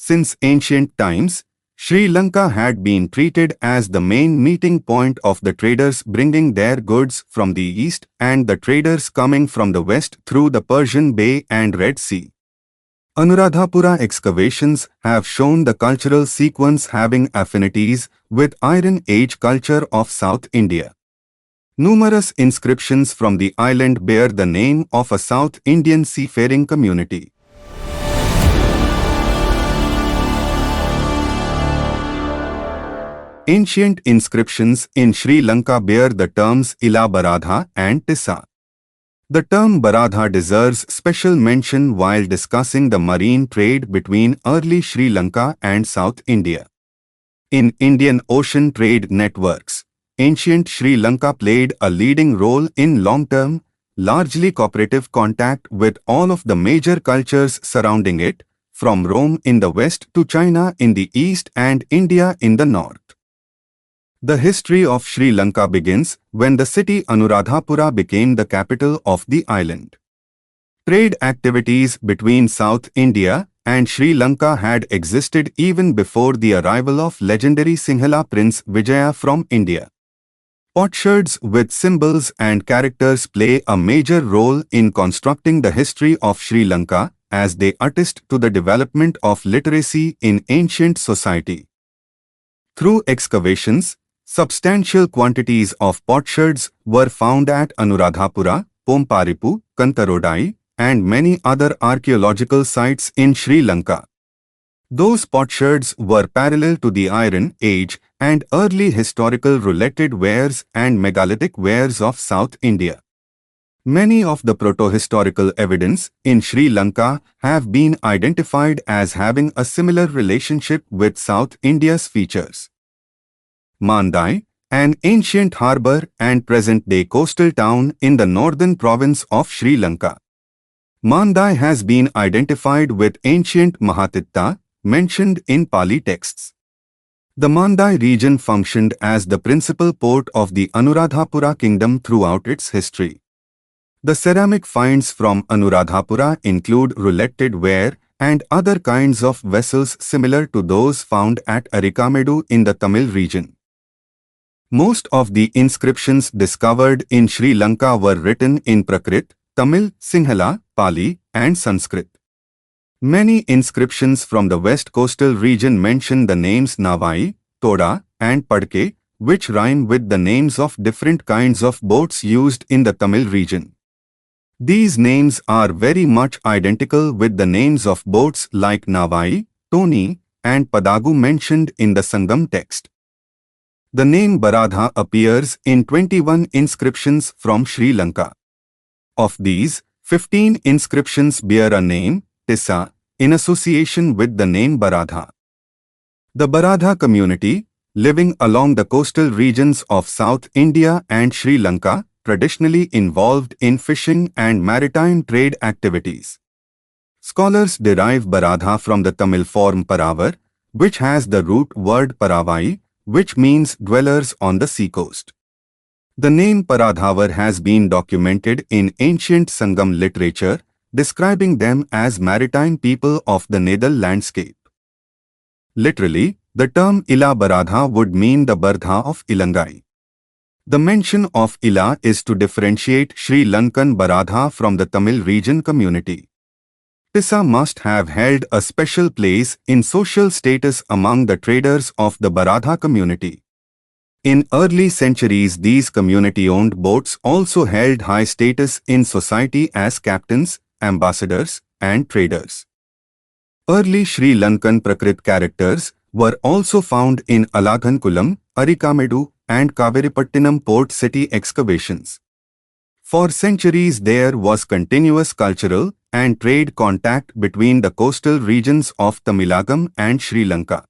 Since ancient times, Sri Lanka had been treated as the main meeting point of the traders bringing their goods from the east and the traders coming from the west through the Persian Bay and Red Sea. Anuradhapura excavations have shown the cultural sequence having affinities with Iron Age culture of South India. Numerous inscriptions from the island bear the name of a South Indian seafaring community. Ancient inscriptions in Sri Lanka bear the terms Ila Baradha and Tissa. The term Baradha deserves special mention while discussing the marine trade between early Sri Lanka and South India. In Indian Ocean trade networks, ancient Sri Lanka played a leading role in long-term, largely cooperative contact with all of the major cultures surrounding it, from Rome in the west to China in the east and India in the north. The history of Sri Lanka begins when the city Anuradhapura became the capital of the island. Trade activities between South India and Sri Lanka had existed even before the arrival of legendary Sinhala Prince Vijaya from India. Potsherds with symbols and characters play a major role in constructing the history of Sri Lanka as they attest to the development of literacy in ancient society. Through excavations, substantial quantities of potsherds were found at Anuradhapura, Pomparipu, Kantarodai, and many other archaeological sites in Sri Lanka. Those potsherds were parallel to the Iron Age and early historical related wares and megalithic wares of South India. Many of the proto-historical evidence in Sri Lanka have been identified as having a similar relationship with South India's features. Mandai, an ancient harbour and present-day coastal town in the northern province of Sri Lanka. Mandai has been identified with ancient Mahatitta, mentioned in Pali texts. The Mandai region functioned as the principal port of the Anuradhapura kingdom throughout its history. The ceramic finds from Anuradhapura include rouletted ware and other kinds of vessels similar to those found at Arikamedu in the Tamil region. Most of the inscriptions discovered in Sri Lanka were written in Prakrit, Tamil, Sinhala, Pali, and Sanskrit. Many inscriptions from the west coastal region mention the names Navai, Toda, and Padke, which rhyme with the names of different kinds of boats used in the Tamil region. These names are very much identical with the names of boats like Navai, Toni, and Padagu mentioned in the Sangam text. The name Baradha appears in 21 inscriptions from Sri Lanka. Of these, 15 inscriptions bear a name, Tissa, in association with the name Baradha. The Baradha community, living along the coastal regions of South India and Sri Lanka, traditionally involved in fishing and maritime trade activities. Scholars derive Baradha from the Tamil form Paravar, which has the root word Paravai, which means dwellers on the seacoast. The name Paradhavar has been documented in ancient Sangam literature, describing them as maritime people of the Nedal landscape. Literally, the term Ila Baradha would mean the Bardha of Ilangai. The mention of Ila is to differentiate Sri Lankan Baradha from the Tamil region community. Tissa must have held a special place in social status among the traders of the Baradha community. In early centuries, these community-owned boats also held high status in society as captains, ambassadors, and traders. Early Sri Lankan Prakrit characters were also found in Alaghankulam, Arikamedu, and Kaveripattinam port city excavations. For centuries there was continuous cultural and trade contact between the coastal regions of Tamilagam and Sri Lanka.